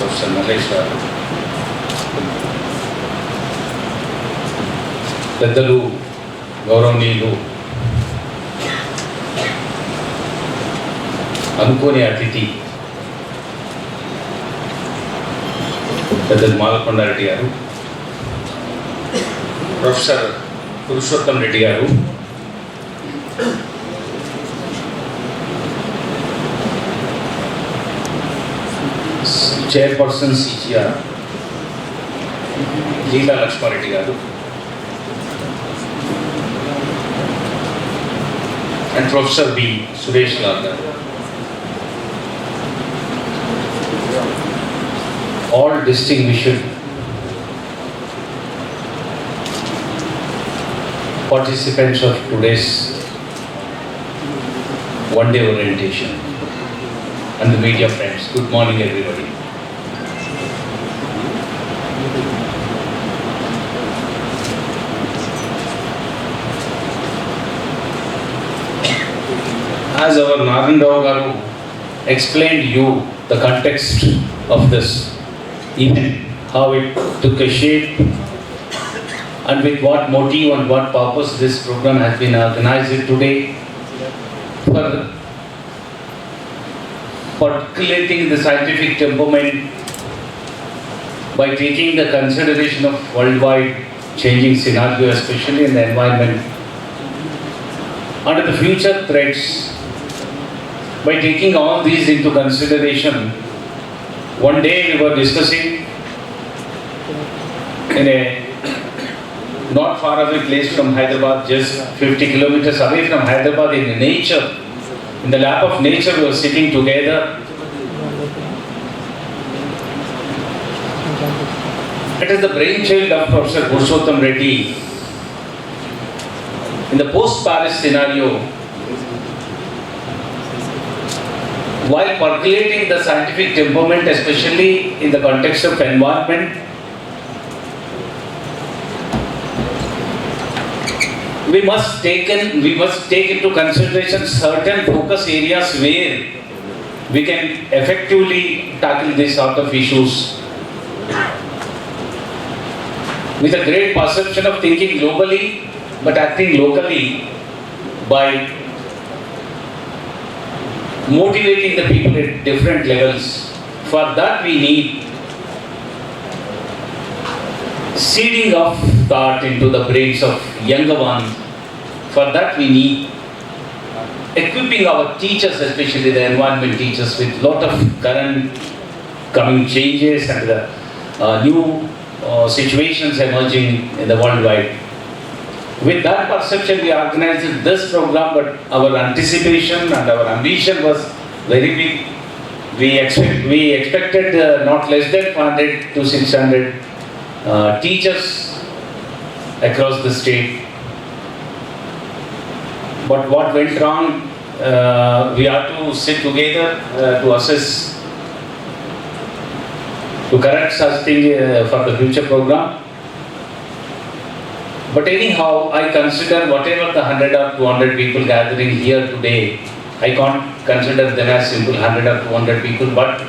Professor Mallesh గారు, పెద్దలు, గౌరవనీయులు, అనుకోని అతిథి పెద్దలు మాలకొండారెడ్డి గారు, ప్రొఫెసర్ పురుషోత్తం రెడ్డి గారు, చైర్పర్సన్ CGR లీలా లక్ష్మారెడ్డి గారు, and Professor B. Suresh Lal garu. All distinguished participants of today's one-day orientation and the media friends, good morning everybody. As our Narendra garu explained you the context of this event, how it took a shape and with what motive and what purpose this program has been organized today, for articulating the scientific temperament by taking the consideration of worldwide changing scenario, especially in the environment, and the future threats. By taking all these into consideration, one day we were discussing in a not far away place from Hyderabad, just 50 kilometers away from Hyderabad, in nature, in the lap of nature, we were sitting together. It is the brainchild of Professor Purushottam Reddy. In the post-Paris scenario, while percolating the scientific temperament, especially in the context of environment, we must take into consideration certain focus areas where we can effectively tackle this sort of issues with a great perception of thinking globally but acting locally, by motivating the people at different levels. For that we need seeding of thought into the brains of younger ones. For that we need equipping our teachers, especially the environment teachers, with lot of current coming changes and the new situations emerging in the worldwide. With that perception, we organized this program, but our anticipation and our ambition was very big. We expected not less than 400 to 600 teachers across the state. But what went wrong, we had to sit together to assess, to correct such thing for the future program. But anyhow, I consider whatever the 100 or 200 people gathering here today, I can't consider them as simple 100 or 200 people, but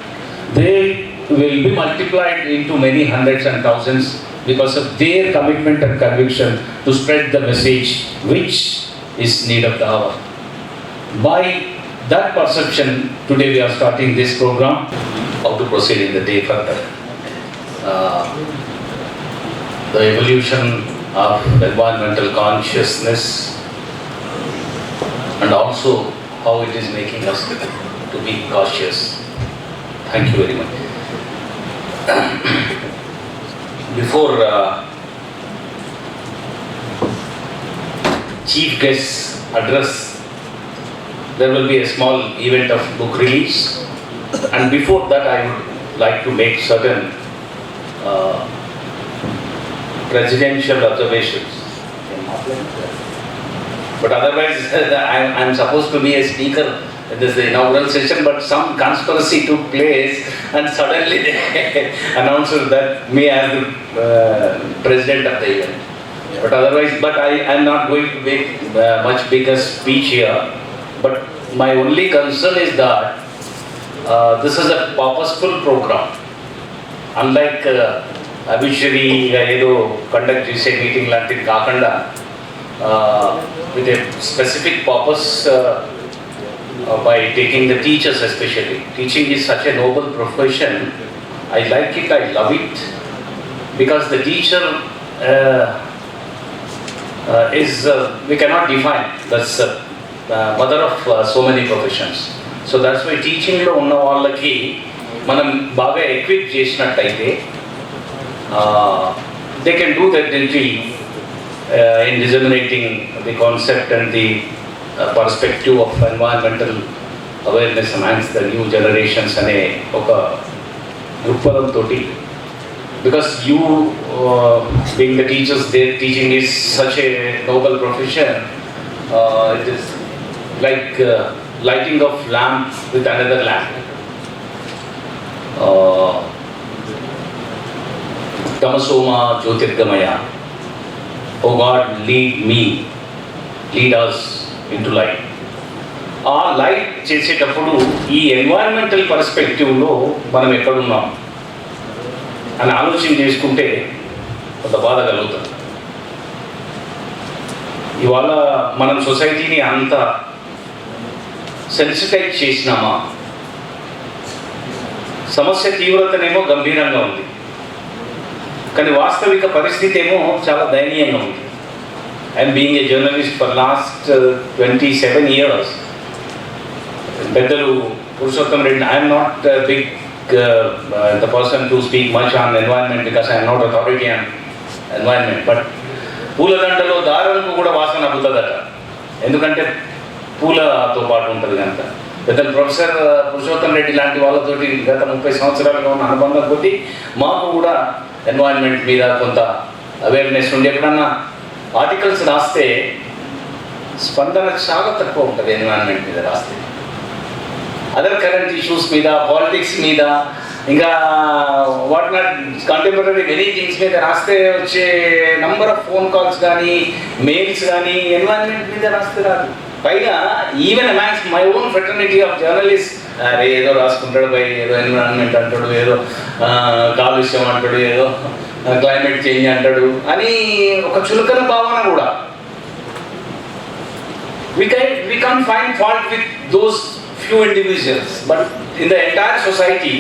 they will be multiplied into many hundreds and thousands because of their commitment and conviction to spread the message which is need of the hour. By that perception, today we are starting this program, how to proceed in the day further. The evolution of environmental consciousness and also how it is making us to be cautious. Thank you very much. Before chief guest's address, there will be a small event of book release, and before that I would like to make certain presidential observations. But otherwise, I'm supposed to be a speaker in this inaugural session, but some conspiracy took place and suddenly they announced that me as the president of the event. But otherwise, I am not going to make much bigger speech here. But my only concern is that this is a purposeful program. Unlike అబిషరీగా ఏదో conduct చేసే meeting లాంటిది కాకుండా with a specific purpose by taking the teachers especially. Teaching is such a noble profession. I like it, I love it, because the teacher is, we cannot define, that's mother of so many professions. So that's why teaching lo unna vallaki manam baga equip chesinattaithe they can do their duty in disseminating the concept and the perspective of environmental awareness amongst the new generations ane oka dhruppadam toti, because you being the teachers there, teaching is such a noble profession. It is like lighting of lamp with another lamp. Tamasoma Jyotirgamaya. Oh God, lead me, lead us into light. ఆ light చేసేటప్పుడు ఈ environmental పర్స్పెక్టివ్లో మనం ఎక్కడున్నాం అని ఆలోచన చేసుకుంటే కొంత బాధ కలుగుతుంది. ఇవాళ మనం సొసైటీని అంత సెన్సిటైజ్ చేసినామా? సమస్య తీవ్రతనేమో గంభీరంగా ఉంది, కానీ వాస్తవిక పరిస్థితి ఏమో చాలా దయనీయంగా ఉంది. I'm being a journalist for last 27 years. పెద్దలు Purushottam Reddy, I'm not big the person to speak much on environment because I'm not authority on environment, but పూలదండలో దారంకు కూడా వాసన అబ్బుతుందట, ఎందుకంటే పూలతో పాటు ఉంటుంది కనుక. పెద్దలు ప్రొఫెసర్ పురుషోత్తం రెడ్డి లాంటి వాళ్ళతోటి గత 30 సంవత్సరాలుగా ఉన్న అనుబంధం కొద్దీ మాకు కూడా ఎన్వైరన్మెంట్ మీద కొంత అవేర్నెస్ ఉండి ఎప్పుడన్నా ఆర్టికల్స్ రాస్తే స్పందన చాలా తక్కువ ఉంటుంది. ఎన్వైరన్మెంట్ మీద రాస్తే అదర్ కరెంట్ ఇష్యూస్ మీద, పాలిటిక్స్ మీద, ఇంకా what not contemporary many things మీద రాస్తే వచ్చే నంబర్ ఆఫ్ ఫోన్ కాల్స్ కానీ మెయిల్స్ కానీ ఎన్వైరన్మెంట్ మీద రాస్తే రాదు. పైగా even amongst my own fraternity of journalist, అరే ఏదో రాసుకుంటాడు బై, ఏదో ఎన్విరాన్మెంట్ అంటాడు, ఏదో కాలుష్యం అంటాడు, ఏదో క్లైమేట్ చేంజ్ అంటాడు అని ఒక చులకన భావన కూడా. We can't find fault with those few individuals, but in the entire society,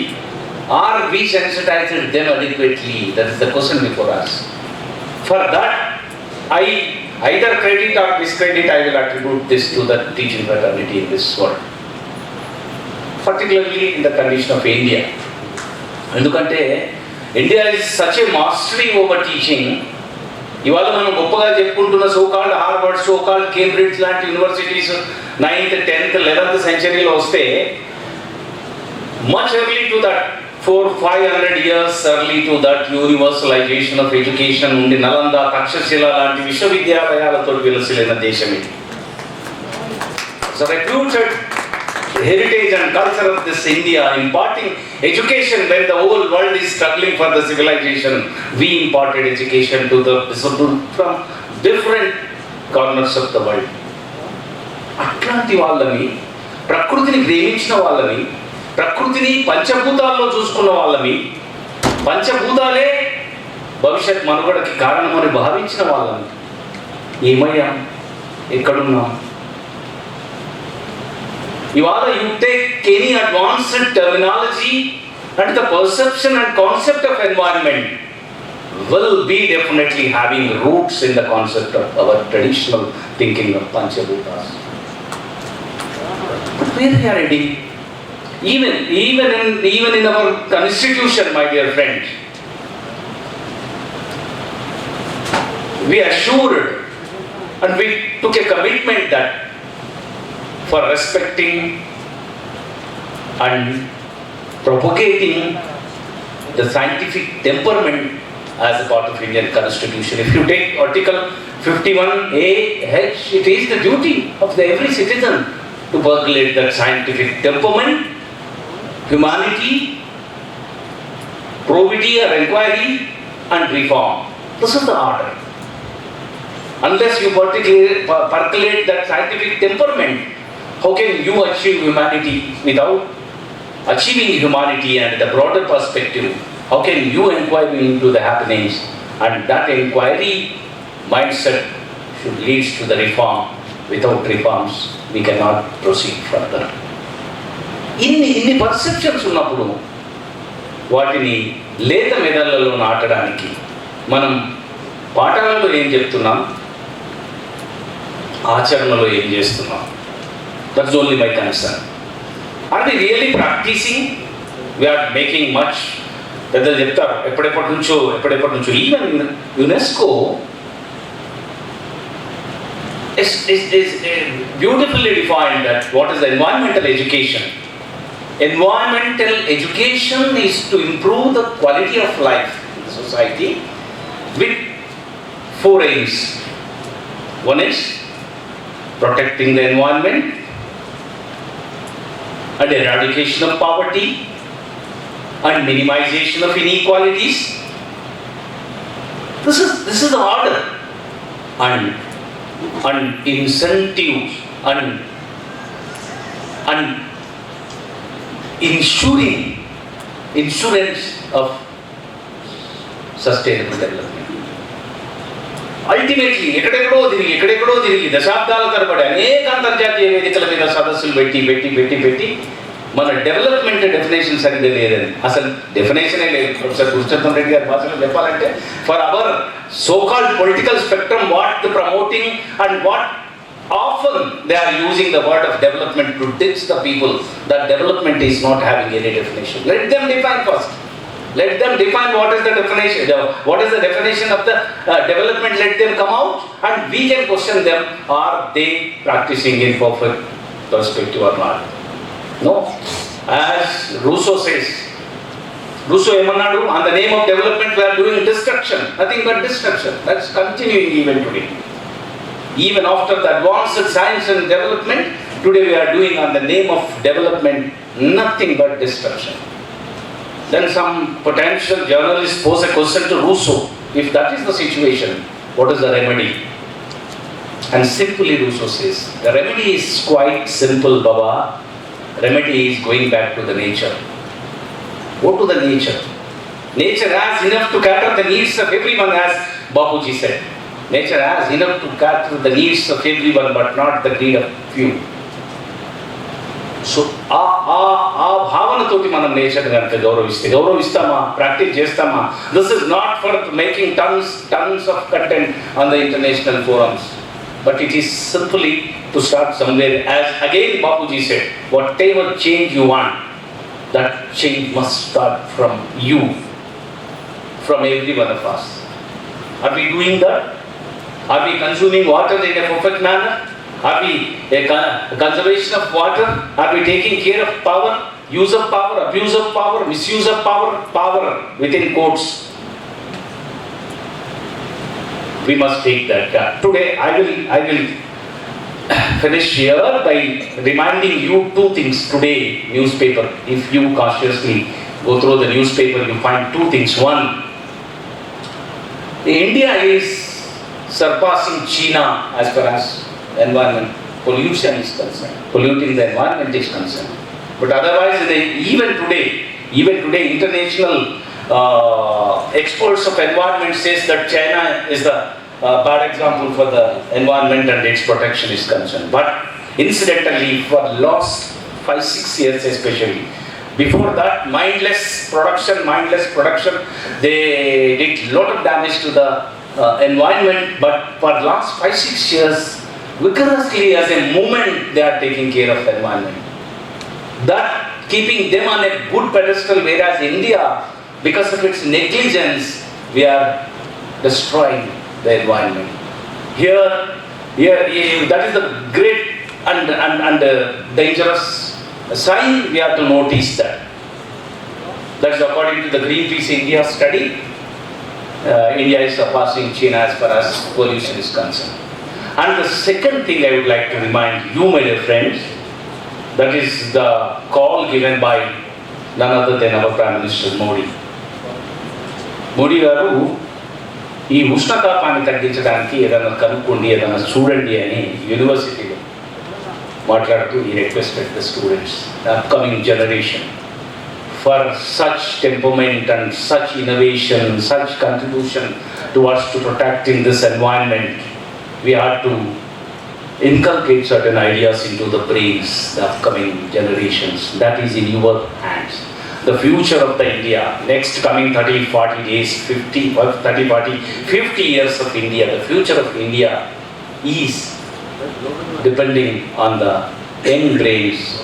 are we sensitized them adequately? That is the question before us. For that, I either credit or discredit, I will attribute this to the teaching fraternity in this world, particularly in the condition of India. ఎందుకంటే India is such a mastery over teaching. ఇవాళ మనం గొప్పగా చెప్పుకుంటున్న so called Harvard, so called Cambridge లాంటి universities 9th, 10th, 11th సెంచరీలో వస్తే much early to that 400-500 years early to that universalization of education ఉండి నలంద, తక్షశిల లాంటి విశ్వవిద్యాలయాలతో విలసిల్లిన దేశం ఇది. So reputed heritage and culture of this India, imparting education when the whole world is struggling for the civilization, we imparted education to the disabled from different corners of the world. అట్లాంటి వాళ్ళని, ప్రకృతిని ప్రేమించిన వాళ్ళని, ప్రకృతిని పంచభూతాల్లో చూసుకున్న వాళ్ళని, పంచభూతాలే భవిష్యత్ మనుగడకి కారణమని భావించిన వాళ్ళని ఏమయ్యాం? ఎక్కడున్నాం? ఇవాళ you take any advanced terminology and the perception and concept of environment will be definitely having roots in the concept of our traditional thinking of Panchabhutas. But where we are heading? Even in our constitution, my dear friend, we assured and we took a commitment that for respecting and propagating the scientific temperament as a part of Indian Constitution. If you take Article 51A(h), it is the duty of every citizen to percolate that scientific temperament, humanity, probity or inquiry, and reform. This is the order. Unless you percolate that scientific temperament, how can you achieve humanity? Without achieving humanity and the broader perspective, How can you inquire into the happenings? And that inquiry mindset should lead to the reform. Without reforms, we cannot proceed further. ఇన్ని perceptions ఉన్నప్పుడు వాటిని లేత మెదళ్లలో నాటడానికి మనం పాఠాలలో ఏం చెప్తున్నాం, ఆచరణలో ఏం చేస్తున్నాం? That's only my concern. Are we really practising? We are making much. పెద్దలు చెప్తారు ఎప్పటిప్పటి నుంచో even UNESCO is beautifully defined that what is the environmental education. Environmental education is to improve the quality of life in the society with 4 aims. One is protecting the environment and eradication of poverty and minimization of inequalities. This is the order. And incentives and insurance of sustainable development. Ultimately, ఎక్కడెక్కడో తిరిగి దశాబ్దాల తరబడి అనేక అంతర్జాతీయ వేదికల మీద సదస్సులు పెట్టి మన డెవలప్మెంట్ డెఫినేషన్ సరిగ్గా లేదని, అసలు డెఫినేషనే లేదు. ప్రొఫెసర్ కృష్ణన్ రెడ్డి గారి భాషలో చెప్పాలంటే, for hour so called political spectrum, what promoting and what often they are using the word of development to teach the people that development is not having any definition. Let them define first. Let them define what is the definition. What is the definition of the development? Let them come out and we can question them. Are they practicing in perfect perspective or not? No. As Rousseau says, Rousseau emanadu, on the name of development we are doing destruction. Nothing but destruction. That's continuing even today. Even after the advanced science and development, today we are doing on the name of development nothing but destruction. Then some potential journalist pose a question to Rousseau. If that is the situation, what is the remedy? And simply Rousseau says, the remedy is quite simple, Baba. Remedy is going back to the nature. Go to the nature. Nature has enough to cater the needs of everyone, as Bapuji said. Nature has enough to cater the needs of everyone, but not the greed of few. So, ఆ భావనతోటి మనం nature కనుక గౌరవిస్తామా, practice చేస్తామా? This is not for making tons of content on the international forums, but it is simply to start somewhere. As again Bapuji said, whatever change you want, that change must start from you, from every one of us. Are we doing that? Are we consuming water in a perfect manner? Are we a conservation of water? Are we taking care of power, use of power, abuse of power, misuse of power within quotes? We must take that care. Today I will finish here by reminding you 2 things. Today newspaper, if you cautiously go through the newspaper, you find 2 things. One, India is surpassing China as far as environment pollution is concerned. Polluting the environment is concerned. But otherwise, even today, international experts of environment says that China is the bad example for the environment and its protection is concerned. But incidentally, for last 5-6 years especially, before that, mindless production, they did lot of damage to the environment, but for last 5-6 years, vigorously as a movement, they are taking care of the environment. That keeping them on a good pedestal, whereas India, because of its negligence, we are destroying the environment. Here, that is the great and dangerous sign. We have to notice that. That is according to the Greenpeace India study. India is surpassing China as far as pollution is concerned. And the second thing I would like to remind you, my dear friends, that is the call given by none other than our Prime Minister Modi. Modi garu, ఈ ఉష్ణతాపాన్ని తగ్గించడానికి ఏదైనా కనుక్కోండి, ఏదైనా చూడండి అని యూనివర్సిటీలో మాట్లాడుతూ ఈ requested the students, the upcoming generation, for such temperament and such innovation, such contribution towards to protecting this environment. We have to inculcate certain ideas into the brains, the upcoming generations. That is in your hands. The future of the India, next coming 30, 40 days, 50, 30, 40, 50 years of India, the future of India is depending on the young brains.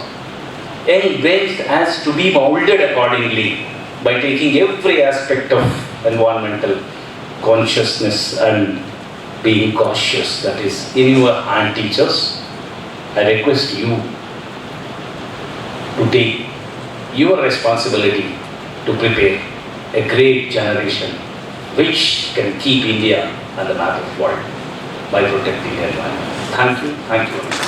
Young brains has to be molded accordingly by taking every aspect of environmental consciousness and being cautious. That is in your hand, teachers. I request you to take your responsibility to prepare a great generation which can keep India on the map of the world by protecting the environment. Thank you. Thank you.